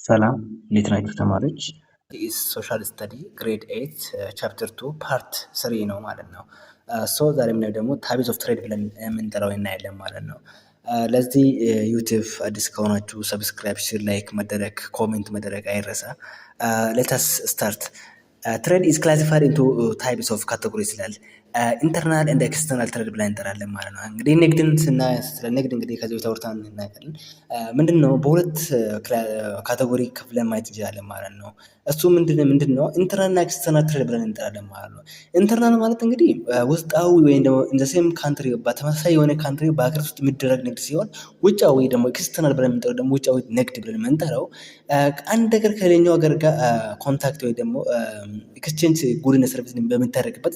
ሰላም እንዴት ናችሁ ተማሪዎች? ሶሻል ስተዲ ግሬድ 8 ቻፕተር 2 ፓርት 3 ነው ማለት ነው። ዛሬ የምናየው ደግሞ ታይፕስ ኦፍ ትሬድ ብለን የምንጠራው እናያለን ማለት ነው። ለዚህ ዩቲዩብ አዲስ ከሆናችሁ ሰብስክራይብ፣ ሼር፣ ላይክ መደረግ ኮሜንት መደረግ አይረሳ። ሌተስ ስታርት ትሬድ ኢዝ ክላሲፋይድ ኢንቱ ታይፕስ ኦፍ ካቴጎሪስ ይላል። ኢንተርናል እንደ ኤክስተርናል ትሬድ ብለን እንጠራለን ማለት ነው። እንግዲህ ንግድን ስናይ ስለ ንግድ እንግዲህ ከዚህ በፊት አውርተን እናውቃለን። ምንድን ነው በሁለት ካቴጎሪ ከፍለን ማየት እንችላለን ማለት ነው። እሱ ምንድን ነው ኢንተርናል እና ኤክስተርናል ትሬድ ብለን እንጠራለን ማለት ነው። ኢንተርናል ማለት እንግዲህ ውስጣዊ ወይም ደግሞ ኢን ዘ ሴም ካንትሪ በተመሳሳይ የሆነ ካንትሪ በሀገር ውስጥ የሚደረግ ንግድ ሲሆን፣ ውጫዊ ደግሞ ኤክስተርናል ብለን የምንጠራው ደግሞ ውጫዊ ንግድ ብለን የምንጠራው አንድ ሀገር ከሌላኛው ሀገር ጋር ኮንታክት ወይ ደግሞ ኤክስቼንጅ ጉድና ሰርቪስ በምታደርግበት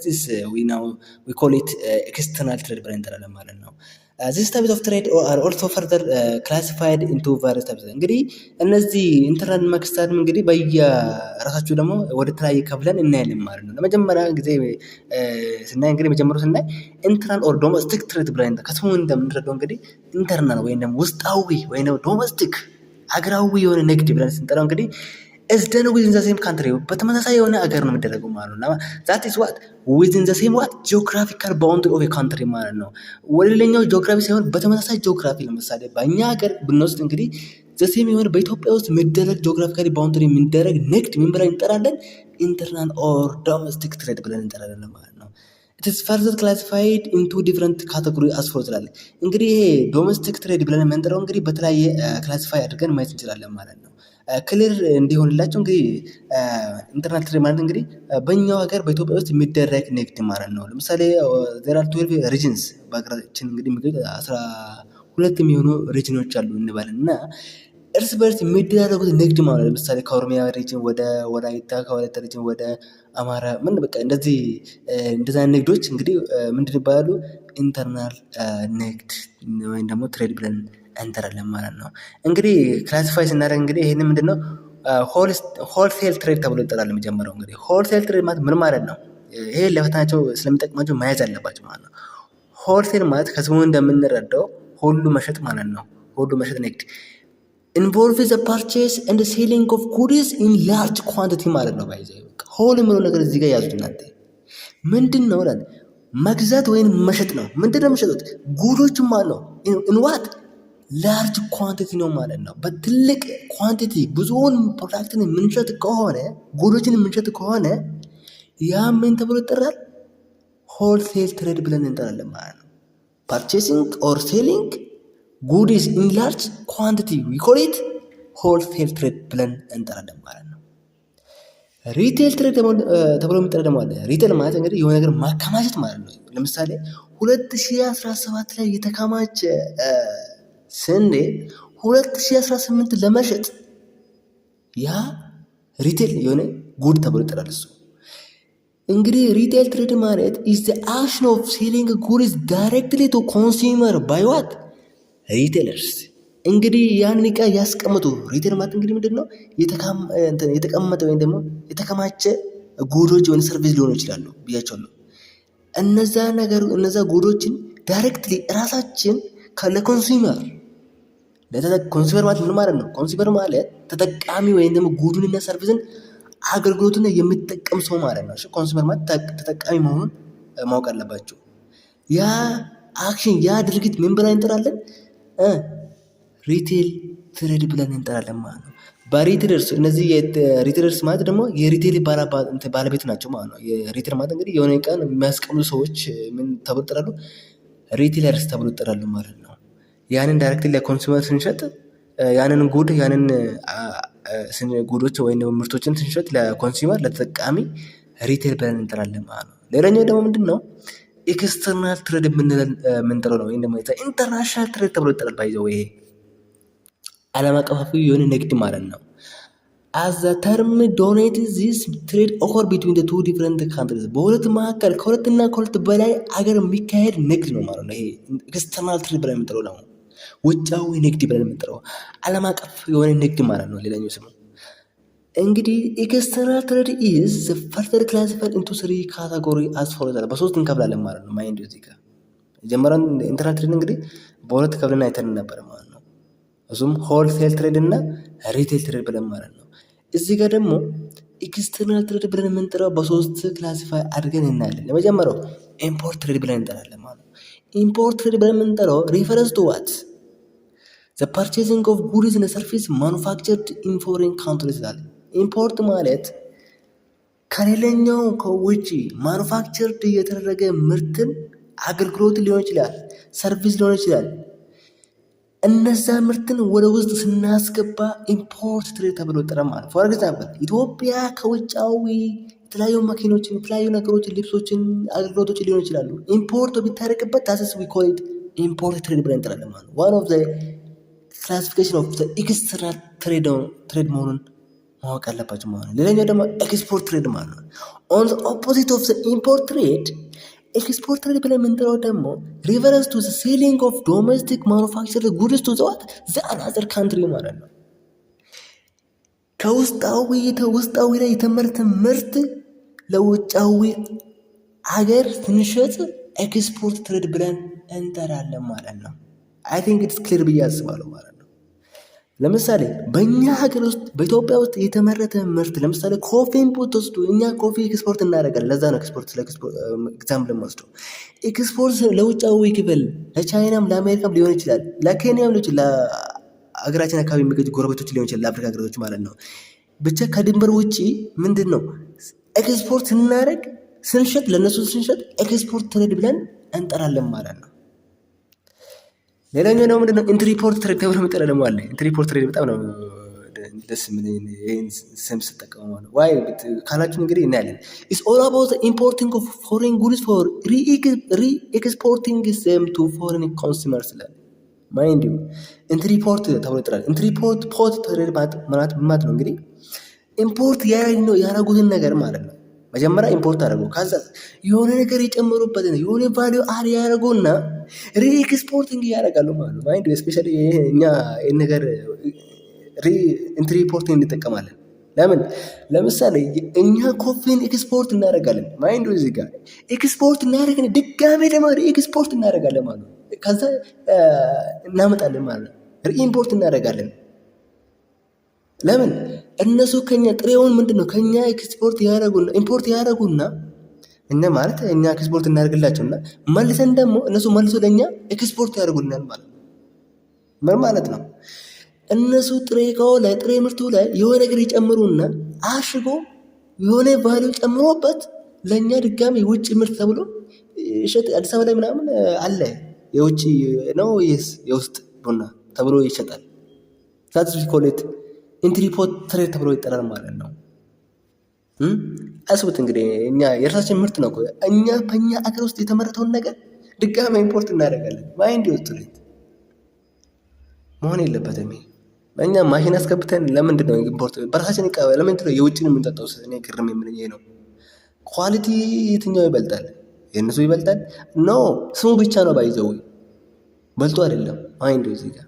we call it external trade ብለን እንጠራለን ማለት ነው። This types of trade are also further classified into various types። እንግዲህ እነዚህ ኢንተርናል እና ኤክስተርናል እንግዲህ በየራሳቸው ደግሞ ወደ ተለያየ ከፍለን እናያለን ማለት ነው። ለመጀመሪያ ጊዜ ስናይ እንግዲህ መጀመሪያው ስናይ ኢንተርናል ኦር ዶሜስቲክ ትሬድ ብለን ከስሙ እንደምንረዳው እንግዲህ ኢንተርናል ወይም ደግሞ ውስጣዊ ወይም ደግሞ ዶሜስቲክ ሀገራዊ የሆነ ንግድ ብለን ስንጠራው እንግዲህ is done within the same country በተመሳሳይ የሆነ ሀገር ነው የሚደረገው ማለት ነው። that is what within the same what geographical boundary of a country ማለት ነው። ወደ ሌላኛው ጂኦግራፊ ሳይሆን በተመሳሳይ ጂኦግራፊ ለምሳሌ በእኛ ሀገር ብንወስድ እንግዲህ the same የሆነ በኢትዮጵያ ውስጥ የሚደረግ ጂኦግራፊካሊ ባውንደሪ የሚደረግ ንግድ ምን ብለን እንጠራለን? ኢንተርናል ኦር ዶሜስቲክ ትሬድ ብለን እንጠራለን ማለት ነው። it is further classified into different category as follows ይላል። እንግዲህ ይሄ ዶሜስቲክ ትሬድ ብለን የምንጠራው እንግዲህ በተለያየ ክላሲፋይ አድርገን ማየት እንችላለን ማለት ነው። ክሊር እንዲሆንላቸው እንግዲህ ኢንተርናል ትሬድ ማለት እንግዲህ በእኛው ሀገር በኢትዮጵያ ውስጥ የሚደረግ ንግድ ማለት ነው። ለምሳሌ there are 12 regions በሀገራችን እንግዲህ 12 የሚሆኑ ሪጅኖች አሉ እንበል እና እርስ በርስ የሚደረጉት ንግድ ማለት ለምሳሌ ከኦሮሚያ ሪጅን ወደ ወላይታ፣ ከወላይታ ሪጅን ወደ አማራ በቃ እንደዚህ ንግዶች እንግዲህ ምንድን ይባላሉ? ኢንተርናል ንግድ ወይም ደግሞ ትሬድ ብለን እንጠራለን ማለት ነው። እንግዲህ ክላሲፋይ ስናደርግ እንግዲህ ይሄንን ምንድነው ሆልሴል ትሬድ ተብሎ ይጠራል። የሚጀምረው እንግዲህ ሆልሴል ትሬድ ማለት ምን ማለት ነው? ይሄ ለፈተናቸው ስለሚጠቅማቸው መያዝ አለባቸው ማለት ነው። ሆልሴል ማለት ከስሙ እንደምንረዳው ሁሉ መሸጥ ማለት ነው። ሁሉ መሸጥ ንግድ involves the purchase and the selling of goods in large quantity ማለት ነው። ባይዘ ሆል የሚለው ነገር እዚህ ጋር ያዙት እናንተ ምንድን ነው ማለት መግዛት ወይም መሸጥ ነው። ምንድን ነው የሚሸጡት? ጉዶች ማለት ነው። in what ላርጅ ኳንቲቲ ነው ማለት ነው። በትልቅ ኳንቲቲ ብዙውን ፕሮዳክትን የምንሸጥ ከሆነ ጉዶችን የምንሸጥ ከሆነ ያ ምን ተብሎ ይጠራል? ሆልሴል ትሬድ ብለን እንጠራለን ማለት ነው። purchasing or selling goods in large quantity we call it wholesale trade ብለን እንጠራለን ማለት ነው። ሪቴል ትሬድ ተብሎ የሚጠራ ደግሞ አለ። ሪቴል ማለት እንግዲህ የሆነ ነገር ማከማቸት ማለት ነው። ለምሳሌ 2017 ላይ የተከማቸ ስንዴ 2018 ለመሸጥ ያ ሪቴል የሆነ ጉድ ተብሎ ይጠራል። እሱ እንግዲህ ሪቴል ትሬድ ማለት is the action of selling goods directly to consumer by what ሪቴለርስ እንግዲህ ያን ዕቃ ያስቀምጡ። ሪቴል ማለት እንግዲህ ምንድነው? የተቀመጠ ወይም ደግሞ የተከማቸ ጉዶች ወይም ሰርቪስ ሊሆኑ ይችላሉ ብያቸዋለሁ። እነዛ ጉዶችን ዳይሬክትሊ ራሳችን ለኮንሱመር ኮንሱመር ማለት ምን ማለት ነው? ኮንሱመር ማለት ተጠቃሚ ወይም ደግሞ ጉዱንና ሰርቪስን አገልግሎትን የሚጠቀም ሰው ማለት ነው። ኮንሱመር ማለት ተጠቃሚ መሆኑን ማወቅ አለባቸው። ያ አክሽን ያ ድርጊት ምን ብለን እንጠራለን? ሪቴል ትሬድ ብለን እንጠራለን ማለት ነው። በሪቴለርስ እነዚህ ሪቴለርስ ማለት ደግሞ የሪቴል ባለቤት ናቸው ማለት ነው። የሪቴል ማለት እንግዲህ የሆነ ቀን የሚያስቀምጡ ሰዎች ምን ተብሎ ይጠራሉ? ሪቴለርስ ተብሎ ይጠራሉ ማለት ነው። ያንን ዳይሬክትሊ ለኮንሱመር ስንሸጥ ያንን ጉዶች ወይም ምርቶችን ስንሸጥ ለኮንሱመር ለተጠቃሚ ሪቴል ብለን እንጠራለን ማለት ነው። ሌላኛው ደግሞ ምንድን ነው? ኤክስተርናል ትሬድ የምንጠራው ነው። ወይም ደግሞ ኢንተርናሽናል ትሬድ ተብሎ ይጠራል። ባይዘው ይሄ ዓለም አቀፋዊ የሆነ ንግድ ማለት ነው። as the term denotes this trade occur between the two different countries በሁለት መካከል ከሁለትና ከሁለት በላይ አገር የሚካሄድ ንግድ ነው ማለት ነው። ይሄ ኤክስተርናል ትሬድ ብለን የምንጠራው ነው። ውጫዊ ንግድ ብለን የምንጠራው ዓለም አቀፍ የሆነ ንግድ ማለት ነው። ሌላኛው ስሙ እንግዲህ ኤክስተርናል ትሬድ ኢዝ ፈርተር ክላሲፋይድ ኢንቱ 3 ካቴጎሪ አስ ፎሎውስ በሶስት እንከፍላለን ማለት ነው። ማይንድ እዚህ ጋር የጀመረን ኢንተርናል ትሬድ እንግዲህ በሁለት ከፍለን አይተን ነበር ማለት ነው። እሱም ሆልሴል ትሬድ እና ሪቴል ትሬድ ብለን ማለት ነው። እዚህ ጋር ደግሞ ኤክስተርናል ትሬድ ብለን የምንጠራው በሶስት ክላሲፋይ አድርገን እናያለን። ለመጀመሪያው ኢምፖርት ትሬድ ብለን እንጠራለን ማለት ነው። ኢምፖርት ትሬድ ብለን የምንጠራው ሪፈረንስ ቱ ዋት ዘ ፐርቼዚንግ ኦፍ ጉድስ እና ሰርቪስ ማኑፋክቸርድ ኢን ፎሬን ካንትሪስ ይላል። ኢምፖርት ማለት ከሌላኛው ከውጭ ማኑፋክቸርድ የተደረገ ምርትን አገልግሎት ሊሆን ይችላል፣ ሰርቪስ ሊሆን ይችላል። እነዛ ምርትን ወደ ውስጥ ስናስገባ ኢምፖርት ትሬድ ተብሎ ይጠራል ማለት ነው። ፎር ኤግዛምፕል ኢትዮጵያ ከውጫዊ የተለያዩ መኪኖችን፣ የተለያዩ ነገሮችን፣ ልብሶችን፣ አገልግሎቶችን ሊሆን ይችላሉ ኢምፖርት ቢታረቅበት ታስስ ዊ ኮል ኢት ኢምፖርት ትሬድ ብለን እንጠራለን ማለት ነው። ዋን ኦፍ ዘ ክላሲፊኬሽን ኦፍ ዘ ኤክስተርናል ትሬድ መሆኑን ማወቅ አለባቸው ማለት ነው። ሌላኛው ደግሞ ኤክስፖርት ትሬድ ማለት ነው። ኦን ዘ ኦፖዚት ኦፍ ዘ ኢምፖርት ትሬድ ኤክስፖርት ትሬድ ብለን የምንጠራው ደግሞ ሪቨረንስ ቱ ዘ ሴሊንግ ኦፍ ዶሜስቲክ ማኑፋክቸር ጉድስ ቱ ዘ አናዘር ካንትሪ ማለት ነው። ከውስጣዊ ላይ የተመረተ ምርት ለውጫዊ ሀገር ስንሸጥ ኤክስፖርት ትሬድ ብለን እንጠራለን ማለት ነው። አይ ቲንክ ኢትስ ክሊር ብዬ አስባለሁ ማለት ነው። ለምሳሌ በእኛ ሀገር ውስጥ በኢትዮጵያ ውስጥ የተመረተ ምርት ለምሳሌ ኮፊን ብትወስዱ እኛ ኮፊ ኤክስፖርት እናደርጋለን። ለዛ ነው ኤግዛምፕል የምወስደው። ኤክስፖርት ለውጫዊ ክፍል ለቻይናም ለአሜሪካም ሊሆን ይችላል፣ ለኬንያም ሊሆን ይችላል፣ ለሀገራችን አካባቢ የሚገኙ ጎረቤቶች ሊሆን ይችላል፣ ለአፍሪካ ሀገሮች ማለት ነው። ብቻ ከድንበር ውጭ ምንድን ነው ኤክስፖርት ስናደርግ ስንሸጥ፣ ለእነሱ ስንሸጥ ኤክስፖርት ትሬድ ብለን እንጠራለን ማለት ነው። ሌላኛው ደግሞ ምንድነው ኢንትሪፖርት ትሬድ ተብሎ የሚጠራ ደግሞ አለ። ኢንትሪፖርት ትሬድ በጣም ነው ደስ የሚለኝ ይሄን ስም ስጠቀሙ ማለት ነው። ዋይ ካላችሁ እንግዲህ እናያለን። ኢትስ ኦል አባውት ኢምፖርቲንግ ኦፍ ፎሬን ጉድስ ፎር ሪኤክስፖርቲንግ ዘም ቱ ፎሬን ኮንሱመርስ ይላል። ማይንድ ዩ ኢንትሪፖርት ተብሎ ይጠራል። ኢንትሪፖርት ትሬድ ማለት ነው እንግዲህ ኢምፖርት ያደረጉትን ነገር ማለት ነው። መጀመሪያ ኢምፖርት አደረጉ፣ ከዛ የሆነ ነገር የጨመሩበትን የሆነ ቫሊዩ አድ ያደረጉና ሪኤክስፖርቲንግ ያደርጋሉ ማለት ነው። ማይንድ ስፔሻሊ እኛ ይህን ነገር ኢንትሪፖርቲንግ እንጠቀማለን። ለምን? ለምሳሌ እኛ ኮፊን ኤክስፖርት እናደርጋለን። ማይንድ እዚህ ጋር ኤክስፖርት እናደርጋለን፣ ድጋሜ ደግሞ ሪኤክስፖርት እናደርጋለን ማለት ነው። ከዛ እናመጣለን ማለት ነው። ሪኢምፖርት እናደርጋለን። ለምን? እነሱ ከኛ ጥሬውን ምንድን ነው ከኛ ኤክስፖርት ያደረጉና ኢምፖርት ያደረጉና እኛ ማለት እኛ ኤክስፖርት እናደርግላቸውና መልሰን ደግሞ እነሱ መልሶ ለኛ ኤክስፖርት ያደርጉልናል ማለት ነው። ምን ማለት ነው? እነሱ ጥሬ እቃው ላይ ጥሬ ምርቱ ላይ የሆነ ነገር ይጨምሩና አሽጎ የሆነ ቫልዩ ጨምሮበት ለኛ ድጋሚ የውጭ ምርት ተብሎ ይሸጥ። አዲስ አበባ ላይ ምናምን አለ የውጭ ነው የውስጥ ቡና ተብሎ ይሸጣል። ዛትስ ዊ ኮል ኢት ኢንትሪፖርት ትሬድ ተብሎ ይጠራል ማለት ነው። አስቡት እንግዲህ እኛ የራሳችን ምርት ነው እኛ በእኛ አገር ውስጥ የተመረተውን ነገር ድጋሚ ኢምፖርት እናደርጋለን። ማይንድ ትሬድ መሆን የለበትም። እኛ ማሽን አስገብተን ለምንድን ነው ኢምፖርት በራሳችን ለምንድን ነው የውጭን የምንጠጣው? እኔ ግርም የምለኝ ይሄ ነው። ኳሊቲ የትኛው ይበልጣል? የእነሱ ይበልጣል? ኖ ስሙ ብቻ ነው ባይዘው በልጦ አይደለም። ማይንድ እዚህ ጋር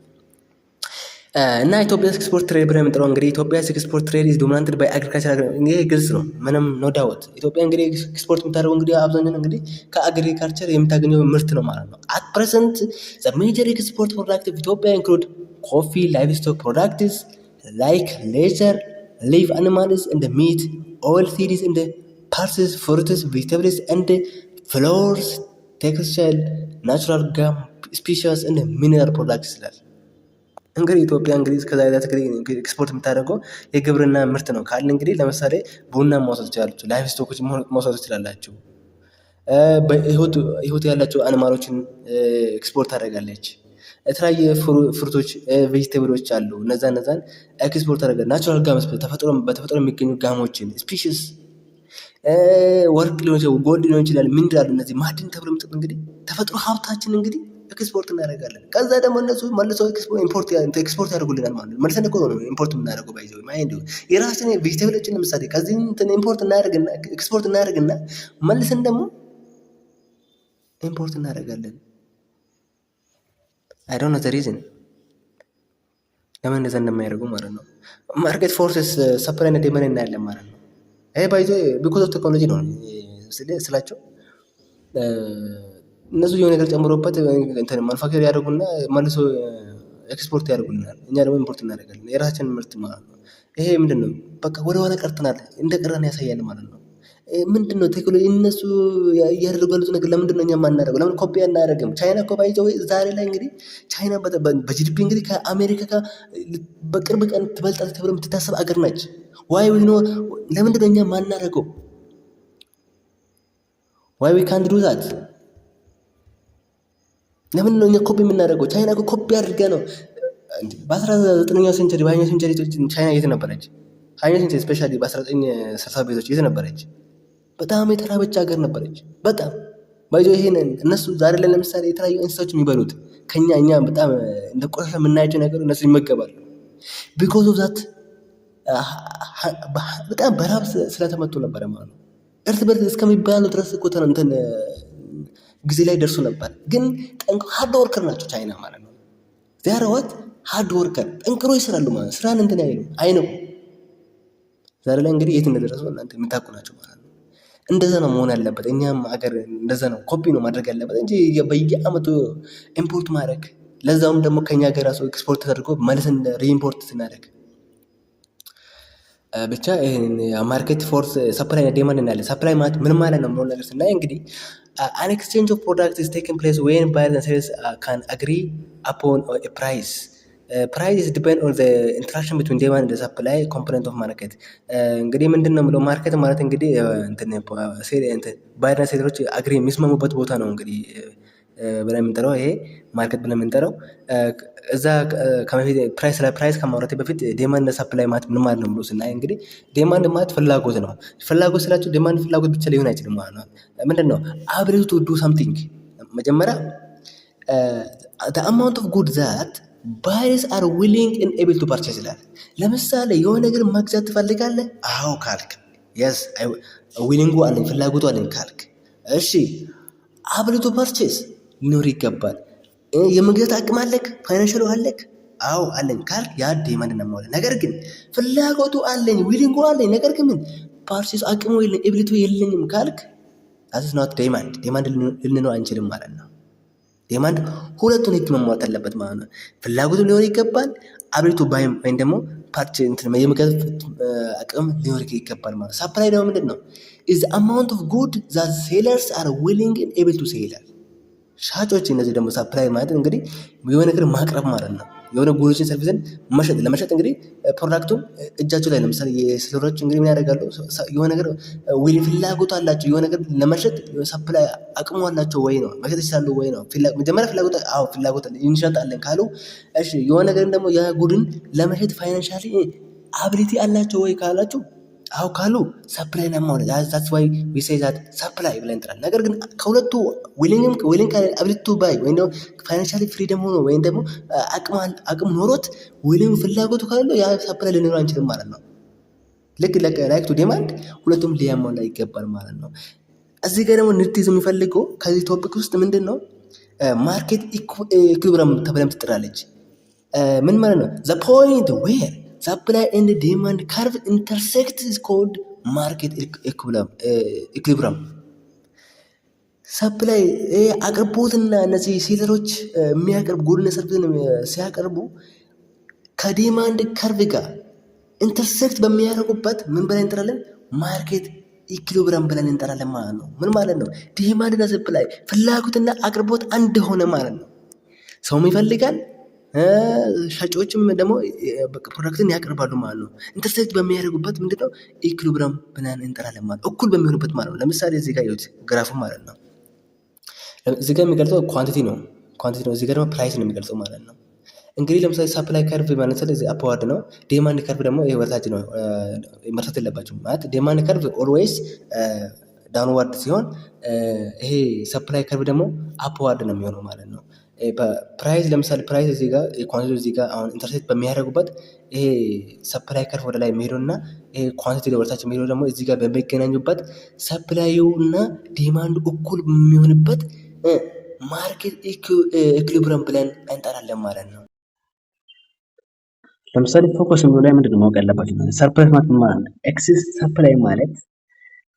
እና ኢትዮጵያ ኤክስፖርት ትሬድ ብለን የምንጠራው እንግዲህ ኢትዮጵያ ኤክስፖርት ትሬድ ኢዝ ዶሚናንትድ ባይ አግሪካልቸር። እንግዲህ ግልጽ ነው፣ ምንም ኖ ዳውት። ኢትዮጵያ እንግዲህ ኤክስፖርት የምታደርገው እንግዲህ አብዛኛው እንግዲህ ከአግሪካልቸር የምታገኘው ምርት ነው ማለት ነው። አት ፕሬዘንት ዘ ሜጀር ኤክስፖርት ፕሮዳክት ኦፍ ኢትዮጵያ ኢንክሉድ ኮፊ፣ ላይቭስቶክ ፕሮዳክትስ ላይክ ሌዘር፣ ሊቭ አኒማልስ እንደ ሚት፣ ኦይል ሲድስ እንደ ፐልስስ፣ ፍሩትስ፣ ቬጅተብልስ እንደ ፍላወርስ፣ ቴክስታይል፣ ናቹራል ጋም ስፔሻልስ እንደ ሚነራል ፕሮዳክትስ ይላል። እንግዲህ ኢትዮጵያ እንግዲህ እስከዛ እንግዲህ ኤክስፖርት የምታደርገው የግብርና ምርት ነው ካለ እንግዲህ ለምሳሌ ቡና መውሰድ ትችላላችሁ፣ ላይፍ ስቶኮች መውሰድ ትችላላችሁ። በህይወት ያላቸው አኒማሎችን ኤክስፖርት ታደርጋለች። የተለያየ ፍሩቶች ቬጅቴብሎች አሉ። እነዛን ኤክስፖርት ታደርጋለች። ናቹራል ጋምስ በተፈጥሮ የሚገኙ ጋሞችን ስፒሽስ ወርቅ ሊሆን ይችላል፣ ጎልድ ሊሆን ይችላል፣ ሚኒራል እነዚህ ማዕድን ተብሎ የሚጠጡ እንግዲህ ተፈጥሮ ሀብታችን እንግዲህ ኤክስፖርት እናደርጋለን። ከዛ ደግሞ እነሱ መልሰው ኤክስፖርት ያደርጉልናል ማለት ነው። መልሰን እኮ ነው ኢምፖርት የምናደርገው ባይዘው ማይንድ የራስን ቬጅቴብሎችን ለምሳሌ ከዚህ ኢምፖርት እናደርግና ኤክስፖርት እናደርግና መልሰን ደግሞ ኢምፖርት እናደርጋለን። አይ ዶንት ኖ ዘ ሪዝን ለምን እንደዛ እንደማያደርጉ ማለት ነው። ማርኬት ፎርስስ ሰፕላይ እና ዲማንድ እናያለን ማለት ነው። ይሄ ባይዘው ቢኮዝ ኦፍ ቴክኖሎጂ ነው ስላቸው እነሱ የሆነ ነገር ጨምሮበት እንትን ማኑፋክቸር ያደርጉና መልሶ ኤክስፖርት ያደርጉልናል፣ እኛ ደግሞ ኢምፖርት እናደርጋለን የራሳችንን ምርት ማለት ነው። ይሄ ምንድን ነው? በቃ ወደኋላ ቀርተናል፣ እንደ ቀረን ያሳያል ማለት ነው። ምንድን ነው ቴክኖሎጂ እነሱ እያደረጉ ያሉት ነገር ለምንድን ነው እኛ የማናደርገው? ለምን ኮፒ አናደርግም? ቻይና እኮ ባይዘው ዛሬ ላይ እንግዲህ ቻይና በጂዲፒ እንግዲህ ከአሜሪካ ጋር በቅርብ ቀን ትበልጣለች ተብሎ የምትታሰብ አገር ነች። ዋይ ኖ ለምንድን ነው እኛ የማናደርገው? ዋይ ዊ ካንት ዱ ዛት? ለምን ነው እኛ ኮፒ የምናደርገው? ቻይና እኮ ኮፒ አድርጋ ነው በ19ኛው ሴንቸሪ በ20ኛው ሴንቸሪ ቻይና የት ነበረች? 20ኛው ሴንቸሪ ስፔሻሊ በ1960 ቤቶች የት ነበረች? በጣም የተራበች ሀገር ነበረች። በጣም ባይዞ ይሄንን እነሱ ዛሬ ላይ ለምሳሌ የተለያዩ እንስሳዎች የሚበሉት እኛ በጣም እንደ ቆሻሻ የምናያቸው ነገር እነሱ ይመገባሉ። ቢኮዝ ኦፍ ዛት በጣም በረሃብ ስለተመቱ ነበረ ማለት ነው። እርስ በርስ እስከሚባሉ ድረስ እኮ እንትን ጊዜ ላይ ደርሱ ነበር። ግን ሃርድ ወርከር ናቸው ቻይና ማለት ነው። ዚያረዋት ሃርድ ወርከር ጠንክሮ ይሰራሉ ማለት ስራን እንትን አይነቁ። ዛሬ ላይ እንግዲህ የት እንደደረሱ እናንተ የምታውቁ ናቸው ማለት ነው። እንደዛ ነው መሆን ያለበት። እኛም ሀገር እንደዛ ነው ኮፒ ነው ማድረግ ያለበት እንጂ በየአመቱ ኢምፖርት ማድረግ፣ ለዛውም ደግሞ ከኛ ሀገር ራሱ ኤክስፖርት ተደርጎ መልሰን ሪኢምፖርት ስናደርግ ብቻ ማርኬት ፎርስ ሰፕላይ እና ዲማንድ እናያለን። ሰፕላይ ማለት ምን ማለት ነው ብሎ ነገር ስናይ እንግዲህ an exchange of products is taking place when buyers and sellers can agree upon a price. Price is depend on the interaction between demand and the supply component of market. እንግዲህ ምንድን ነው ብለው ማርኬት ማለት እንግዲህ ባየርና ሴለሮች አግሪ የሚስማሙበት ቦታ ነው እንግዲህ ብለን የምንጠራው ይሄ ማርኬት ብለን የምንጠራው። እዛ ከመፊት ፕራይስ ከማውራቴ በፊት ዴማንድ እና ሰፕላይ ማለት ምን ማለት ነው ብሎ ስናይ እንግዲህ ዴማንድ ማለት ፍላጎት ነው። ፍላጎት ስላቸው ዴማንድ ፍላጎት ብቻ ሊሆን አይችልም ማለት ነው። ምንድን ነው አቢሊቲ ቱ ዱ ሳምቲንግ። መጀመሪያ the amount of goods that buyers are willing and able to purchase ይላል። ለምሳሌ የሆነ ነገር መግዛት ትፈልጋለህ? አዎ ካልክ yes ዊሊንጉ አለኝ ፍላጎቱ አለኝ ካልክ እሺ ability to purchase ሊኖር ይገባል። የመግዛት አቅም አለክ? ፋይናንሻሉ አለክ? አዎ አለኝ ካልክ ያ ዲማንድ ነው ማለት። ነገር ግን ፍላጎቱ አለኝ ዊሊንጉ አለኝ ነገር ግን ምን ፓርቼስ አቅሙ የለኝ ኤቢሊቲ የለኝም ካልክ that is not demand ልንለው አንችልም ማለት ነው። ዲማንድ ሁለቱን ህግ መሟላት አለበት ማለት ነው። ፍላጎቱ ሊኖር ይገባል፣ አቢሊቲ ቱ ባይ ወይም ደግሞ ፓርቼስ የመግዛት አቅም ሊኖር ይገባል ማለት። ሰፕላይ ደግሞ ምንድን ነው? is the amount of good that sellers are willing and able to sell. ሻጮች እነዚህ ደግሞ ሰፕላይ ማለት እንግዲህ የሆነ ነገር ማቅረብ ማለት ነው። የሆነ ጉድን ሰርቪስን ለመሸጥ እንግዲህ ፕሮዳክቱን እጃቸው ላይ ለምሳሌ የሴለሮች እንግዲህ ምን ያደርጋሉ? የሆነ ነገር ወይ ፍላጎት አላቸው የሆነ ነገር ለመሸጥ ሰፕላይ አቅሙ አላቸው ወይ ነው መሸጥ ይችላሉ ወይ ነው። መጀመሪያ ፍላጎት ፍላጎት እንሸጣለን ካሉ እሺ የሆነ ነገር ደግሞ ያ ጉድን ለመሸጥ ፋይናንሻሊ አቢሊቲ አላቸው ወይ ካላችሁ አው ካሉ ሰፕላይ ነው ማለት that's why we say that ሰፕላይ ብለን እንጠራለን። ነገር ግን ከሁለቱ ዊሊንግ አቢሊቲ ቱ ባይ ወይ ነው ፋይናንሻሊ ፍሪደም ሆኖ ወይ ደግሞ አቅም ኖሮት ዊሊንግ ፍላጎቱ ካለው ያ ሰፕላይ ልንለው አንችልም ማለት ነው። ልክ ላይክ ቱ ዲማንድ ሁለቱም ሊያሟላ ይገባል ማለት ነው። እዚህ ጋር ደግሞ ንርቲዝ የሚፈልገው ከዚህ ቶፒክ ውስጥ ምንድን ነው ማርኬት ኢኩሊብሪየም ተብላ ትጠራለች። ምን ማለት ነው? the point where supply and demand curve intersect is called market equilibrium. ሰፕላይ አቅርቦትና እነዚህ ሴለሮች የሚያቀርቡ ጉድና ሰርቪስን ሲያቀርቡ ከዲማንድ ከርቭ ጋር ኢንተርሴክት በሚያደርጉበት ምን ብለን እንጠራለን? ማርኬት ኢኩሊብሪየም ብለን እንጠራለን ማለት ነው። ምን ማለት ነው? ዲማንድና ሰፕላይ ፍላጎትና አቅርቦት አንድ ሆነ ማለት ነው። ሰውም ይፈልጋል ሻጮችም ደግሞ ፕሮዳክትን ያቀርባሉ ማለት ነው። ኢንተርሴክት በሚያደርጉበት ምንድነው ኢኩሊብሪየም ብለን እንጠራለን ማለት እኩል በሚሆኑበት ማለት ነው። ለምሳሌ እዚህ ጋር ይኸውት ግራፉ ማለት ነው። እዚህ ጋር የሚገልጸው ኳንቲቲ ነው። እዚህ ጋር ደግሞ ፕራይስ ነው የሚገልጸው ማለት ነው። እንግዲህ ለምሳሌ ሰፕላይ ከርቭ ማለት ስለዚህ አፕዋርድ ነው። ዲማንድ ከርቭ ደግሞ ይሄ ወርታች ነው። መርሳት የለባችሁም ማለት ዲማንድ ከርቭ ኦልዌይስ ዳውንዋርድ ሲሆን ይሄ ሰፕላይ ከርቭ ደግሞ አፕዋርድ ነው የሚሆነው ማለት ነው። ፕራይስ ለምሳሌ ፕራይስ እዚህ ጋር ኳንቲቲ እዚህ ጋር አሁን ኢንተርሴክት በሚያደርጉበት ይሄ ሰፕላይ ከርቭ ወደ ላይ የሚሄደውና ይሄ ኳንቲቲ ወደ ታች የሚሄደው ደግሞ እዚህ ጋር በሚገናኙበት ሰፕላዩ እና ዲማንድ እኩል በሚሆንበት ማርኬት ኢኩሊብሪየም ብለን እንጠራለን ማለት ነው። ለምሳሌ ፎከስ የሚለው ላይ ምንድን ነው ማወቅ ያለባችሁ? ሰርፕለስ ማለት ማለት ነው። ኤክሴስ ሰፕላይ ማለት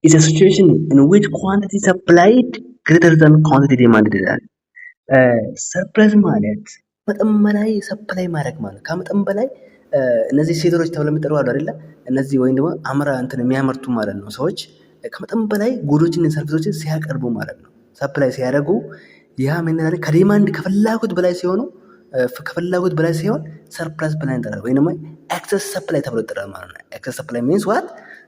is a situation in which quantity supplied greater than quantity demanded ይላል። ሰርፕለስ ማለት ከመጠን በላይ ሰፕላይ ማድረግ ማለት ከመጠን በላይ እነዚህ ሴተሮች ተብለው የሚጠሩ አሉ አይደለ? እነዚህ ወይም ደግሞ የሚያመርቱ ማለት ነው ሰዎች ከመጠን በላይ ጉዶችን ሰርቪሶችን ሲያቀርቡ ማለት ነው ሰፕላይ ሲያደርጉ ያ ምን ይላል ከዲማንድ ከፍላጎት በላይ ሲሆኑ ከፍላጎት በላይ ሲሆን ሰርፕላስ ብለን እንጠራለን ወይም ደግሞ ኤክሰስ ሰፕላይ ተብሎ ይጠራል ማለት ነው። ኤክሰስ ሰፕላይ ሚንስ ዋት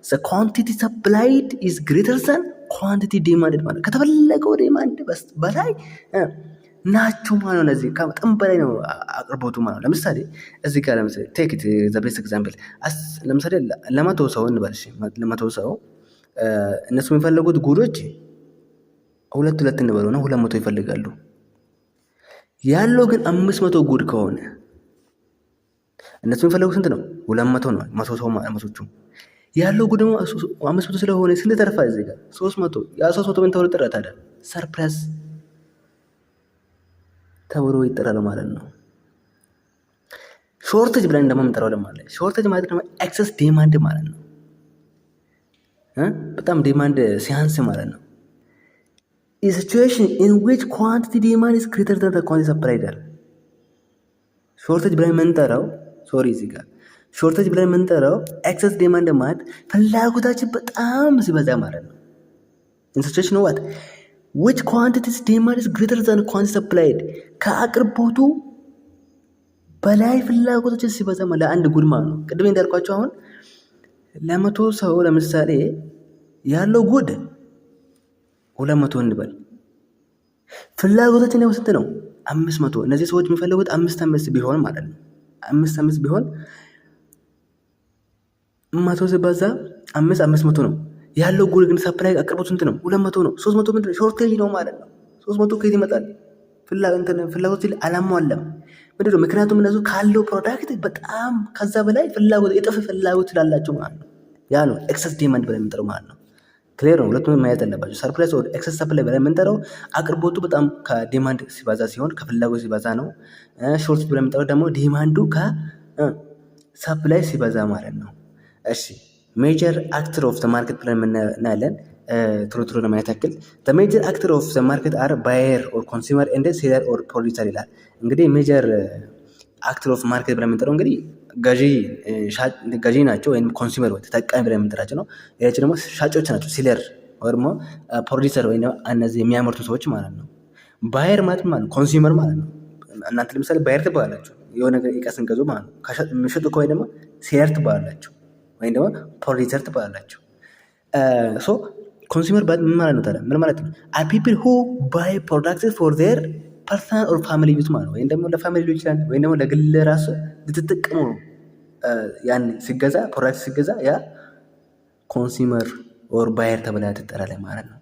the quantity supplied is greater than quantity demanded ማለት ከተፈለገው ዲማንድ በላይ ናቸው ማለት ነው። እነዚህ ከመጠን በላይ ነው አቅርቦቱ ማለት ነው። ለምሳሌ እዚህ ጋር ለምሳሌ ቴክ ኢት ዘ ቤስት ኤግዛምፕል ለምሳሌ ለመቶ ሰው እንበል እሺ፣ ለመቶ ሰው እነሱ የሚፈልጉት ጉዶች ሁለት እንበለው ነው 200 ይፈልጋሉ። ያለው ግን 500 ጉድ ከሆነ እነሱ የሚፈልጉት ስንት ነው? 200 ነው። 100 ሰው መቶቹ ያለው ጉድ ደግሞ 500 ስለሆነ ስንት ተርፋ እዚህ ጋር 300። ያ 300 ምን ተብሎ ይጠራል ታዲያ? ሰርፕለስ ተብሎ ይጠራል ማለት ነው። ሾርቴጅ ብለን ደግሞ የምንጠራው ደግሞ አለ። ሾርቴጅ ማለት ደግሞ ኤክሰስ ዲማንድ ማለት ነው። በጣም ዲማንድ ሲያንስ ማለት ነው። is a situation in which quantity demand is greater than the quantity supplied ይላል። ሾርቴጅ ብለን የምንጠራው እዚህ ጋር ሾርቴጅ ብለን የምንጠራው ኤክሰስ ዲማንድ ማለት ፍላጎታችን በጣም ሲበዛ ማለት ነው። in situation what which quantity demand is greater than quantity supplied ከአቅርቦቱ በላይ ፍላጎታችን ሲበዛ ማለት ለአንድ ጉድ ማለት ነው። ቅድም እንዳልኳቸው አሁን ለመቶ ሰው ለምሳሌ ያለው ጉድ 200 እንበል። ፍላጎታችን ስንት ነው? 500። እነዚህ ሰዎች የሚፈልጉት 5 ቢሆን ማለት ነው። 5 ቢሆን 100 ሲባዛ 500 ነው ያለው ጉድ። ግን ሰፕላይ አቅርቦት ስንት ነው? 200 ነው። 300 ምንድን ነው? ሾርቴጅ ነው ማለት ነው። 300 ከየት ይመጣል? ፍላጎት አላሟላም። ምንድን ነው? ምክንያቱም እነሱ ካለው ፕሮዳክት በጣም ከዛ በላይ ፍላጎት እጥፍ ፍላጎት ስላላቸው ማለት ነው። ያ ነው ኤክሰስ ዲማንድ ብለን የምንጠራው ማለት ነው። ክሊር ነው። ሁለቱም ማየት አለባቸው። ሰርፕላስ ወደ ኤክሰስ ሰፕላይ ብለን የምንጠራው አቅርቦቱ በጣም ከዲማንድ ሲባዛ ሲሆን ከፍላጎት ሲባዛ ነው። ሾርት ብለን የምንጠራው ደግሞ ዲማንዱ ከሰፕላይ ሲባዛ ማለት ነው። እሺ ሜጀር አክተር ኦፍ ዘ ማርኬት ብለን እናያለን። ቶሎ ለማየት ያክል ዘ ሜጀር አክተር ኦፍ ዘ ማርኬት አር ባየር ኦር ኮንሱመር ኤንድ ሴለር ኦር ፕሮዲውሰር ይላል። እንግዲህ ሜጀር አክተር ኦፍ ማርኬት ብለን የምንጠራው እንግዲህ ገዢ ናቸው ወይም ኮንሱመር ወይ ተጠቃሚ ብለን የምንጠራቸው ነው። ሌሎች ደግሞ ሻጮች ናቸው፣ ሲለር ወይ ደግሞ ፕሮዲውሰር ወይ እነዚህ የሚያመርቱ ሰዎች ማለት ነው። ባየር ማለት ማለት ኮንሱመር ማለት ነው። እናንተ ለምሳሌ ባየር ትባላላችሁ የሆነ ነገር እቃ ስንገዙ ማለት ነው። የሚሸጡ ከሆነ ደግሞ ሴለር ትባላላችሁ ወይም ደግሞ ፕሮዲውሰር ትባላላችሁ። ሶ ኮንሱመር ምን ማለት ነው ታዲያ? ምን ማለት ነው? አር ፒፕል ሁ ባይ ፕሮዳክትስ ፎር ዜር ፐርሰናል ኦር ፋሚሊ ዩዝ ማለት ነው። ወይም ደግሞ ለፋሚሊ ሊሆን ይችላል ወይም ደግሞ ለግል ራሱ ልትጠቀሙ ያን ሲገዛ ፕሮዳክት ሲገዛ ያ ኮንሱመር ኦር ባየር ተብላ ትጠራለች ማለት ነው።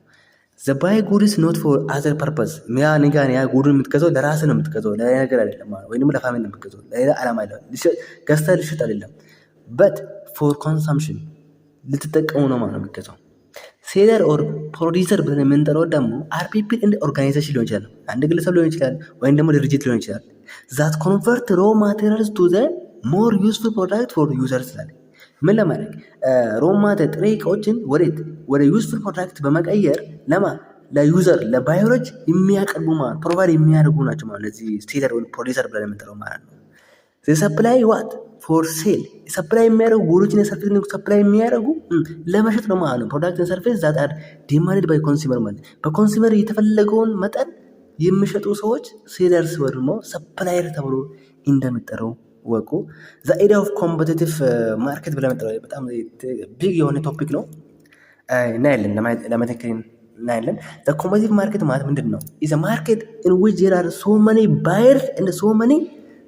ዘ ባይ ጉድስ ኖት ፎር አዘር ፐርፐስ ያ ጉዱን የምትገዛው ለራስህ ነው የምትገዛው፣ ለሌላ ነገር አይደለም ማለት ወይም ደግሞ ለፋሚሊ ነው የምትገዛው፣ ለሌላ ዓላማ አይደለም። ገዝተህ ልሽጥ አይደለም፣ በት ፎር ኮንሰምፕሽን ልትጠቀሙ ነው ማለት ነው የሚገዛው። ሴለር ኦር ፕሮዲውሰር ብለን የምንጠራው ደግሞ አር ፒፕል እንደ ኦርጋናይዜሽን ሊሆን ይችላል፣ አንድ ግለሰብ ሊሆን ይችላል ወይም ደግሞ ድርጅት ሊሆን ይችላል። ዛት ኮንቨርት ሮ ማቴሪያልስ ቱ ዘ ሞር ዩዝፉል ፕሮዳክት ፎር ዩዘርስ ይላል። ምን ለማድረግ ሮ ማቴሪያል ጥሬ እቃዎችን ወደ ዩዝፉል ፕሮዳክት በመቀየር ለዩዘር ለባየሮች የሚያቀርቡ ማለት ፕሮቫይድ የሚያደርጉ ናቸው ማለት እነዚህ ሴለር ወይ ፕሮዲውሰር ብለን የምንጠራው ማለት ነው። ሰፕላይ ዋት ፎር ሴል ሰፕላይ የሚያደርጉ ጉዶችን ሰርቪስ ሰፕላይ የሚያደርጉ ለመሸጥ ነው ማለት ነው። ፕሮዳክት ሰርቪስ ዛት አር ዲማንድድ ባይ ኮንሱመር ማለት በኮንሱመር የተፈለገውን መጠን የሚሸጡ ሰዎች ሴለርስ ወይ ደግሞ ሰፕላየር ተብሎ እንደሚጠራው ወቁ። ዘ አይዲያ ኦፍ ኮምፒቲቲቭ ማርኬት ብለን የምንጠራው በጣም ቢግ የሆነ ቶፒክ ነው። እናያለን ለመተከል እናያለን። ዘ ኮምፒቲቲቭ ማርኬት ማለት ምንድን ነው? ኢዝ አ ማርኬት ኢን ዊች ዜር አር ሶ መኒ ባየርስ ኤንድ ሶ መኒ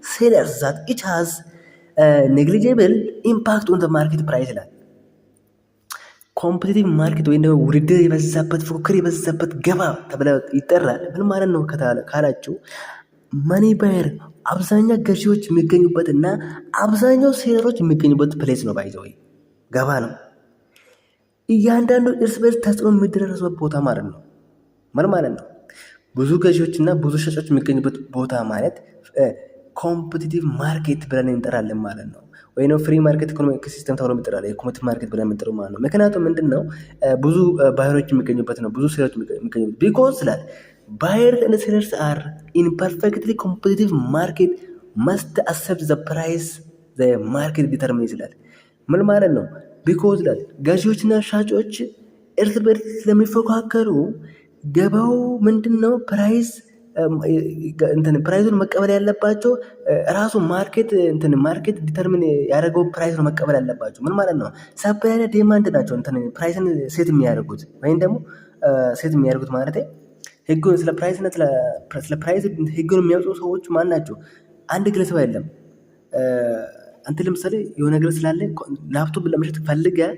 ሴለርስ ዛት ኢች ሃዝ ኔግሊጂብል ኢምፓክት ኦን ዘ ማርኬት ፕራይስ ይላል። ኮምፒቲቲቭ ማርኬት ወይም ደግሞ ውድድር የበዛበት ፉክክር የበዛበት ገባ ተብሎ ይጠራል። ምን ማለት ነው ካላችሁ መኒ ባየር አብዛኛው ገዢዎች የሚገኙበት እና አብዛኛው ሴለሮች የሚገኙበት ፕሌስ ነው። ባይዘው ገባ ነው። እያንዳንዱ እርስ በርስ ተጽዕኖ የሚደረስበት ቦታ ማለት ነው። ምን ማለት ነው? ብዙ ገዢዎች እና ብዙ ሻጮች የሚገኙበት ቦታ ማለት ኮምፒቲቲቭ ማርኬት ብለን እንጠራለን ማለት ነው። ወይም ፍሪ ማርኬት ኢኮኖሚክ ሲስተም ተብሎ የሚጠራል የኮምፒቲቲቭ ማርኬት ብለን የምንጠራው ማለት ነው። ምክንያቱም ምንድን ነው ብዙ ባየሮች የሚገኙበት ነው፣ ብዙ ሴለሮች የሚገኙበት ቢኮዝ ስላል buyers and sellers are in perfectly competitive market must accept the price the market determines ይላል። ምን ማለት ነው? ቢኮዝ ይላል ገዢዎችና ሻጮች እርስ በርስ ስለሚፎካከሩ ገበያው ምንድነው ፕራይስ ፕራይሱን መቀበል ያለባቸው ራሱ ማርኬት ዲተርሚን ያደረገው ፕራይስ ነው መቀበል ያለባቸው። ምን ማለት ነው? ሰፕላይ እና ዲማንድ ናቸው ፕራይስን ሴት የሚያደርጉት ወይም ደግሞ ሴት የሚያደርጉት ማለት ህጉን ስለ ፕራይስ እና ስለ ፕራይስ ህጉን የሚያወጡ ሰዎች ማን ናቸው? አንድ ግለሰብ አይደለም። አንተ ለምሳሌ የሆነ ነገር ስላለ ላፕቶፕ ለመሸጥ ፈልገህ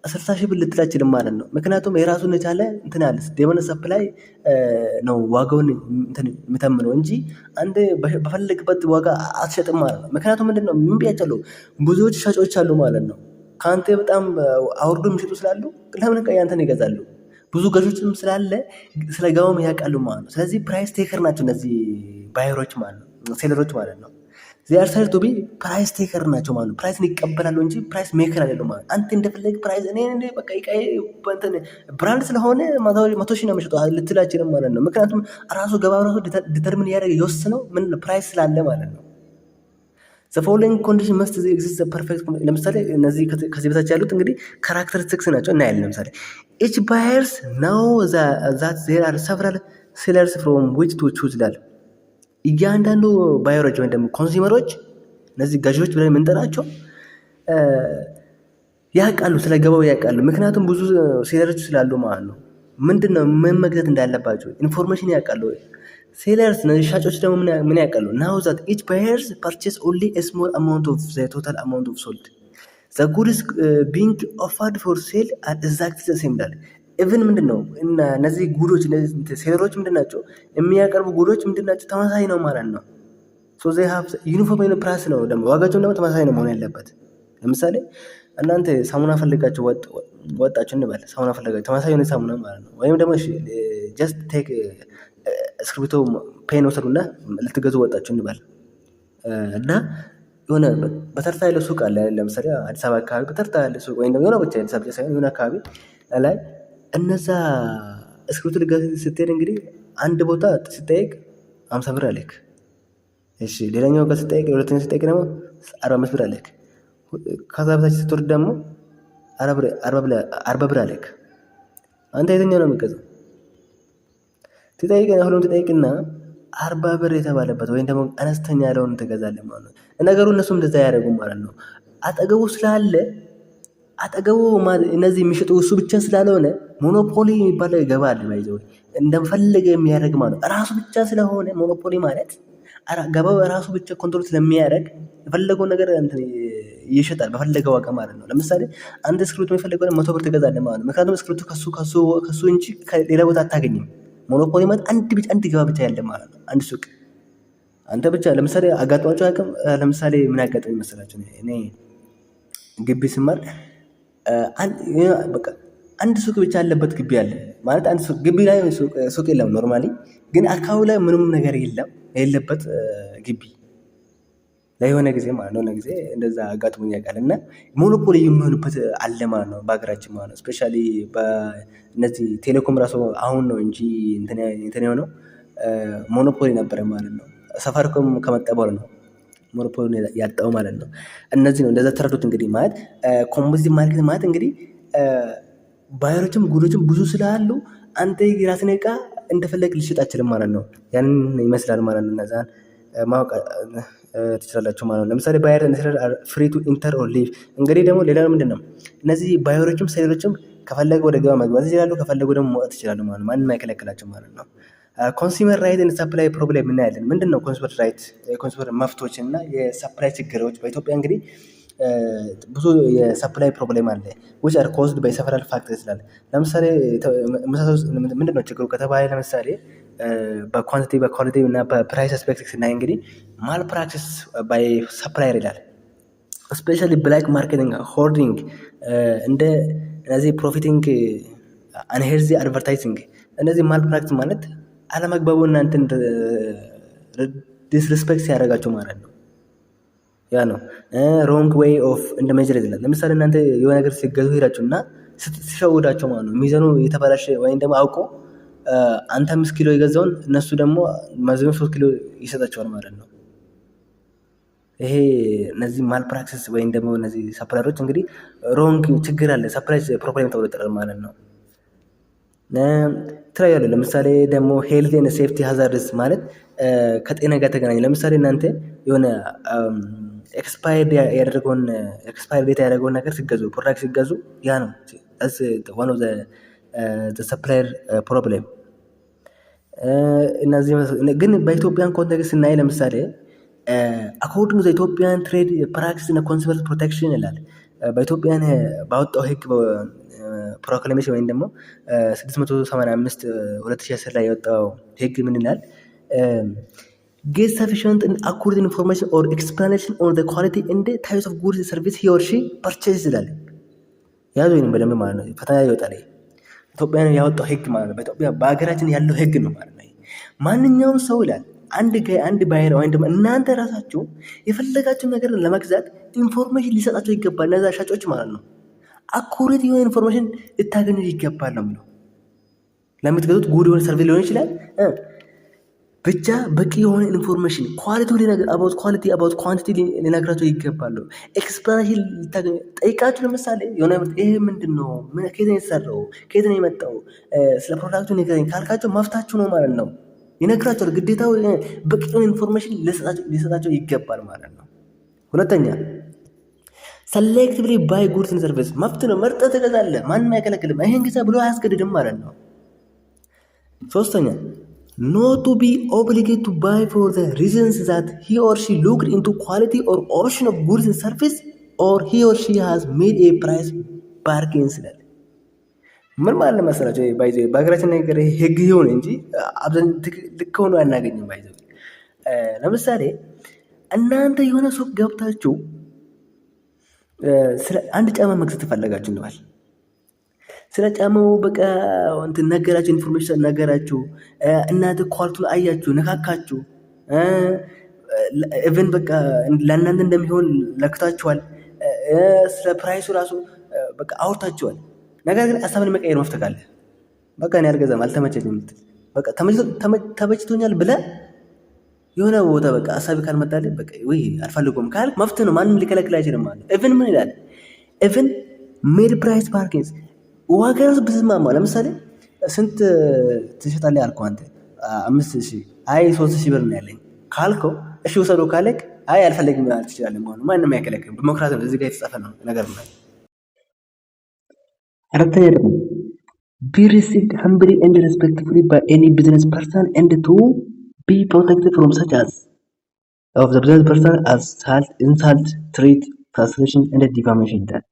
60,000 ብር ልትል አትችልም ማለት ነው። ምክንያቱም የራሱን የቻለ አለ ዴማንድ ሰፕላይ ነው ዋጋውን የሚተምነው እንጂ አንድ በፈለግበት ዋጋ አትሸጥም ማለት ነው። ምክንያቱም ምንድነው ምን ብያቸዋለሁ? ብዙዎች ሻጮች አሉ ማለት ነው። ከአንተ በጣም አውርዶ የሚሸጡ ስላሉ ለምን ያንተን ይገዛሉ? ብዙ ገዦችም ስላለ ስለ ገበያው ያውቃሉ ማለት ነው። ስለዚህ ፕራይስ ቴከር ናቸው እነዚህ ባየሮች ማለት ነው፣ ሴለሮች ማለት ነው። ዚያር ሳይድ ቱ ቢ ፕራይስ ቴከር ናቸው ማለት ነው። ፕራይስን ይቀበላሉ እንጂ ፕራይስ ሜከር አይደሉም ማለት ነው። አንተ እንደፈለግ ፕራይስ እኔ በቃ ብራንድ ስለሆነ 100,000 ነው የሚሸጠው ልትል አትችልም ማለት ነው። ምክንያቱም ራሱ ገበያው ራሱ ዲተርሚን ያደረገ የወሰነው ምን ፕራይስ ስላለ ማለት ነው። the following condition must exist the perfect ለምሳሌ እነዚህ ከዚህ በታች ያሉት እንግዲህ ካራክተሪስቲክስ ናቸው እናያለን። ለምሳሌ each buyers know that there are several sellers from which to choose ይላል። እያንዳንዱ ባየሮች ወይም ደግሞ ኮንሱመሮች እነዚህ ገዢዎች ብለን የምንጠራቸው ያውቃሉ፣ ስለ ገበያው ያውቃሉ። ምክንያቱም ብዙ ሴለሮች ስላሉ ማለት ነው። ምንድነው ምን መግዛት እንዳለባቸው ኢንፎርሜሽን ያውቃሉ። ሴለርስ ሻጮች ደግሞ ምን ያውቃሉ? now that each buyers purchase only a small amount of the total amount of sold the goods being offered for sale are exactly the same ይላል። ኢቭን ምንድነው እነዚህ ጉዶች እነዚህ ሴለሮች ምንድናቸው የሚያቀርቡ ጉዶች ምንድናቸው? ተመሳሳይ ነው ማለት ነው። so they have uniform price ነው ደግሞ ዋጋቸው ደግሞ ተመሳሳይ ነው መሆን ያለበት። ለምሳሌ እናንተ ሳሙና ፈልጋችሁ ወጣችሁ እንበል። ሳሙና ፈልጋችሁ ተመሳሳይ የሆነ ሳሙና ማለት ነው። ወይም ደግሞ just take እስክሪብቶ ፔን ወሰዱና ልትገዙ ወጣችሁ እንበል እና የሆነ በተርታ ያለ ሱቅ አለ። ለምሳሌ አዲስ አበባ አካባቢ በተርታ ያለ ሱቅ ወይም ደግሞ የሆነ ብቻ አዲስ አበባ ሳይሆን የሆነ አካባቢ ላይ እነዛ እስክሪብቶ ልትገዙ ስትሄድ እንግዲህ አንድ ቦታ ስትጠይቅ 50 ብር አለክ። እሺ ሌላኛው ጋር ስትጠይቅ ሁለተኛው ስትጠይቅ ደግሞ 45 ብር አለክ። ከዛ በታች ስትወርድ ደግሞ 40 ብር አለክ። አንተ የትኛው ነው የሚገዛው? ትጠይቅና ሁሉም ትጠይቅና 40 ብር የተባለበት ወይም ደግሞ አነስተኛ ያለውን ትገዛለህ ማለት ነው። ነገሩ እነሱ እንደዛ ያደርጉ ማለት ነው። አጠገቡ ስላለ አጠገቡ እነዚህ የሚሸጡ እሱ ብቻ ስላልሆነ ሞኖፖሊ የሚባለው ይገባል ባይዘው እንደፈለገ የሚያደርግ ማለት ነው። ራሱ ብቻ ስለሆነ ሞኖፖሊ ማለት ገባው ራሱ ብቻ ኮንትሮል ስለሚያደርግ የፈለገው ነገር ይሸጣል በፈለገው ዋጋ ማለት ነው። ለምሳሌ አንድ እስክሪብቶ የሚፈልገው 100 ብር ትገዛለህ ማለት ነው። ምክንያቱም እስክሪብቶ ከሱ እንጂ ከሌላ ቦታ አታገኝም። ሞኖፖሊ ማለት አንድ ገባ ብቻ ያለ ማለት ነው። አንድ ሱቅ አንተ ብቻ ለምሳሌ አጋጥሟቸው አያውቅም? ለምሳሌ ምን ያጋጥም ይመስላችሁ? እኔ ግቢ ስማር በቃ አንድ ሱቅ ብቻ ያለበት ግቢ አለ ማለት አንድ ሱቅ ግቢ ላይ ሱቅ የለም ኖርማሊ፣ ግን አካባቢ ላይ ምንም ነገር የለበት ግቢ ላይ የሆነ ጊዜ ማለት ነው ጊዜ እንደዛ አጋጥሞኝ ያውቃል። እና ሞኖፖሊ የሚሆንበት አለ ማለት ነው በሀገራችን ማለት ነው። ስፔሻሊ በእነዚህ ቴሌኮም ራሱ አሁን ነው እንጂ እንትን የሆነው ሞኖፖሊ ነበረ ማለት ነው። ሳፋሪኮም ከመጣ በኋላ ነው ሞኖፖሊ ያጣው ማለት ነው። እነዚህ ነው እንደዛ ተረዱት። እንግዲህ ማለት ኮምፖዚቲቭ ማርኬት ማለት እንግዲህ ባየሮችም ጉዶችም ብዙ ስላሉ አንተ የራስን ዕቃ እንደፈለግ ልሽጥ አትችልም ማለት ነው። ያንን ይመስላል ማለት ነው። እነዛን ማወቅ ትችላላችሁ ማለት ነው። ለምሳሌ ባየር እና ሴለር አር ፍሪ ቱ ኢንተር ኦር ሊቭ። እንግዲህ ደግሞ ሌላው ምንድነው እነዚህ ባየሮችም ሴለሮችም ከፈለጉ ወደ ገበያ መግባት ይችላሉ፣ ከፈለጉ ደግሞ መውጣት ይችላሉ ማለት ነው። ማንም አይከለክላቸው ማለት ነው። ኮንሱመር ራይት እና ሰፕላይ ፕሮብሌም እናያለን። ምንድነው ኮንሱመር ራይት፣ የኮንሱመር መፍቶች እና የሰፕላይ ችግሮች በኢትዮጵያ እንግዲህ ብዙ የሰፕላይ ፕሮብሌም አለ which are caused by several factors ይላል። ለምሳሌ ምንድነው ችግሩ ከተባለ ለምሳሌ በኳንቲቲ በኳሊቲ እና በፕራይስ አስፔክት ስናይ እንግዲህ ማል ፕራክቲስ ባይ ሰፕላየር ይላል። ስፔሻሊ ብላክ ማርኬቲንግ፣ ሆርዲንግ እንደ እነዚህ ፕሮፊቲንግ አንሄልዚ አድቨርታይዚንግ እነዚህ ማል ፕራክቲስ ማለት አለመግባቡ እና እንትን ዲስሪስፔክት ሲያደርጋቸው ማለት ነው። ያ ነው ሮንግ ዌይ ኦፍ እንደ ሜጀር ይላል። ለምሳሌ እናንተ የሆነ ነገር ሲገዙ ሄዳችሁ እና ሲሸውዳቸው ማለት ነው ሚዛኑ የተበላሸ ወይም ደግሞ አውቆ አንተ 5 ኪሎ የገዛውን እነሱ ደግሞ መዝኖ 3 ኪሎ ይሰጣቸዋል ማለት ነው። ይሄ እነዚህ ማልፕራክሲስ ወይም ደግሞ እነዚህ ሰፕላየሮች እንግዲህ ሮንግ ችግር አለ ሰፕላይ ፕሮብሌም ተብሎ ይጠራል ማለት ነው። ትራያለ ለምሳሌ ደግሞ ሄልዝ ኤንድ ሴፍቲ ሃዛርድስ ማለት ከጤና ጋር ተገናኝ። ለምሳሌ እናንተ የሆነ ኤክስፓየርድ ዴት ያደረገውን ነገር ሲገዙ ፕሮዳክት ሲገዙ ያ ነው ዋን ኦፍ ዘ ሰፕላየር ፕሮብሌም። እነዚህ ግን በኢትዮጵያን ኮንቴክስት ስናይ ለምሳሌ አኮርዲንግ ዘ ኢትዮጵያን ትሬድ ፕራክቲስ እና ኮንሱመር ፕሮቴክሽን ይላል። በኢትዮጵያን ባወጣው ህግ ፕሮክላሜሽን ወይም ደግሞ 685 2010 ላይ የወጣው ህግ ምን ይላል? get sufficient and accurate information or explanation on the quality and the types of goods and service he or she purchase ይላል። ያዙ ይሄን በደንብ ማለት ነው። ፈተና ይወጣል። ኢትዮጵያን ያወጣው ህግ ማለት ነው። በኢትዮጵያ በአገራችን ያለው ህግ ነው ማለት ነው። ማንኛውም ሰው ይላል አንድ ባየር ወይም ደግሞ እናንተ ራሳችሁ የፈለጋችሁ ነገር ለመግዛት ኢንፎርሜሽን ሊሰጣቸው ይገባል። እነዛ ሻጮች ማለት ነው። አኩሬት የሆነ ኢንፎርሜሽን ልታገኙ ይገባል ነው የሚለው። ለምትገዙት ጉድ የሆነ ሰርቪስ ሊሆን ይችላል። ብቻ በቂ የሆነ ኢንፎርሜሽን አባውት ኳሊቲ አባውት ኳንቲቲ ሊነግራቸው ይገባል። ኤክስፕላኔሽን ልታገኙ ጠይቃችሁ። ለምሳሌ የሆነ ይሄ ምንድን ነው? ከየት ነው የተሰራው? ከየት ነው የመጣው? ስለ ፕሮዳክቱ ንገረኝ ካልካቸው መፍታችሁ ነው ማለት ነው። ይነግራቸዋል። ግዴታው በቂ የሆነ ኢንፎርሜሽን ሊሰጣቸው ይገባል ማለት ነው። ሁለተኛ ሰሌክቲቭሊ ባይ ጉድስ ኤንድ ሰርቪስ መብት ነው። መርጠህ ትገዛለህ። ማንም አይከለክልም። ይሄን ግዛ ብሎ አያስገድድም ማለት ነው። ሶስተኛ not to be obligated to buy for the reasons that he or she looked into quality or option of goods and service or he or she has made a price bargain ይላል። ምን ማለት መሰላችሁ? ባይዘ በሀገራችን ነገር ህግ ይሁን እንጂ አብዛኛው ልክ ሆኖ አናገኝም። ባይዘ ለምሳሌ እናንተ የሆነ ሱቅ ገብታችሁ ስለ አንድ ጫማ መግዛት ተፈለጋችሁ እንበል። ስለ ጫማው በቃ እንትን ነገራችሁ፣ ኢንፎርሜሽን ነገራችሁ፣ እናንተ ኳሊቲውን አያችሁ፣ ነካካችሁ፣ ኢቨን በቃ ለእናንተ እንደሚሆን ለክታችኋል። ስለ ፕራይሱ ራሱ በቃ አውርታችኋል። ነገር ግን ሀሳብን መቀየር መፍትሄ ካለ በቃ እኔ አልገዛም አልተመቸኝም የምትል በቃ ተመችቶኛል ብለህ የሆነ ቦታ በቃ ሀሳብ ካልመጣልህ በቃ ወይ አልፈልገውም ካልክ መፍትሄ ነው። ማንም ሊከለክል አይችልም ማለት ነው። ኢቨን ምን ይላል? ኢቨን ሜድ ፕራይስ ባርጌንስ ዋጋ ራሱ ብትስማማ፣ ለምሳሌ ስንት ትሸጣለህ ያልከው አንተ 5000 አይ 3000 ብር ነው ያለኝ ካልከው እሺ ወሰደው ካለክ አይ አልፈልግም ማለት ትችላለህ ማለት ነው። ማንም አይከለክልም። ዲሞክራሲ ነው። እዚህ ጋር የተጻፈ ነው ነገር ነው። አራተኛ ደግሞ be received humbly and respectfully by any business person and to be protected from such as of the business person as insult, threat, frustration and defamation ይላል።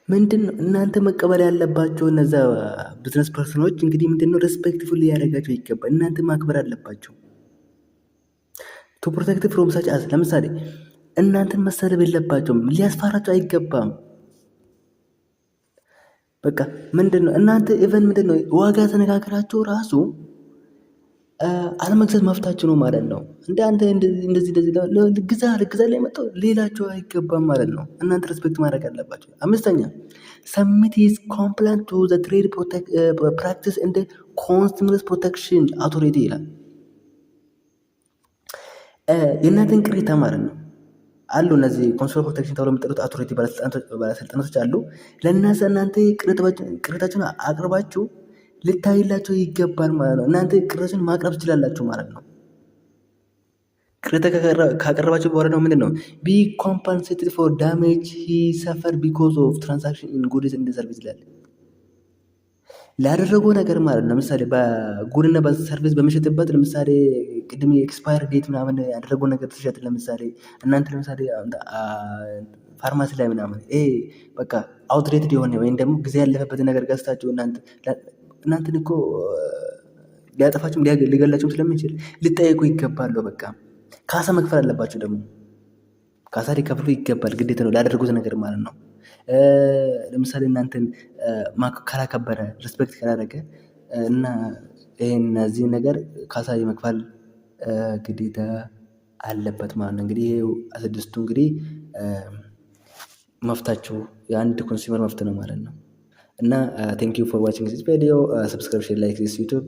ምንድነው እናንተ መቀበል ያለባቸው እነዛ ቢዝነስ ፐርሰኖች እንግዲህ ምንድነው ሬስፔክትፉሊ ያደርጋቸው ይገባል። እናንተ ማክበር አለባቸው። to protect from such as ለምሳሌ እናንተን መሰለብ የለባቸውም። ሊያስፈራቸው አይገባም። በቃ ምንድነው እናንተ ኢቨን ምንድነው ዋጋ ተነጋግራችሁ ራሱ አለመግዛት መፍታችሁ ነው ማለት ነው። እንደ አንተ እንደዚህ ልግዛ ላይ መጣው ሌላቸው አይገባም ማለት ነው። እናንተ ሪስፔክት ማድረግ አለባቸው። አምስተኛ submit his complaint to the trade practice and consumer protection authority ይላል። የእናንተን ቅሬታ ማለት ነው አሉ እነዚህ ኮንሱመር ፕሮቴክሽን ተብሎ የሚጠሩት አውቶሪቲ ባለስልጣናቶች አሉ። ለእናንተ እናንተ ቅሬታችሁን አቅርባችሁ ልታይላቸው ይገባል ማለት ነው። እናንተ ቅሬታችሁን ማቅረብ ትችላላችሁ ማለት ነው። ቅሬታ ካቀረባችሁ በኋላ ነው ምንድን ነው be compensated for damage he suffered because of transaction in goods and service ይላል። ላደረገው ነገር ማለት ነው። ለምሳሌ በጉድና በሰርቪስ በሚሸጥበት ለምሳሌ ቅድም የኤክስፓየር ዴት ምናምን ያደረገው ነገር ትሸጥ። ለምሳሌ እናንተ ለምሳሌ ፋርማሲ ላይ ምናምን በቃ አውትዴትድ የሆነ ወይም ደግሞ ጊዜ ያለፈበት ነገር ገዝታችሁ እናንተን እኮ ሊያጠፋችሁም ሊገላችሁም ስለሚችል ልጠየቁ ይገባሉ። በቃ ካሳ መክፈል አለባችሁ። ደግሞ ካሳ ሊከፍሉ ይገባል። ግዴታ ነው ላደረጉት ነገር ማለት ነው። ለምሳሌ እናንተን ካላከበረ ሪስፔክት ካላደረገ እና እነዚህ ነገር ካሳ የመክፈል ግዴታ አለበት ማለት ነው። እንግዲህ ይሄ ስድስቱ እንግዲህ መፍታችሁ የአንድ ኮንሱመር መፍት ነው ማለት ነው። እና ቴንክ ዩ ፎር ዋቺንግ ዚስ ቪዲዮ ሰብስክሪፕሽን ላይክ ዚስ ዩቱብ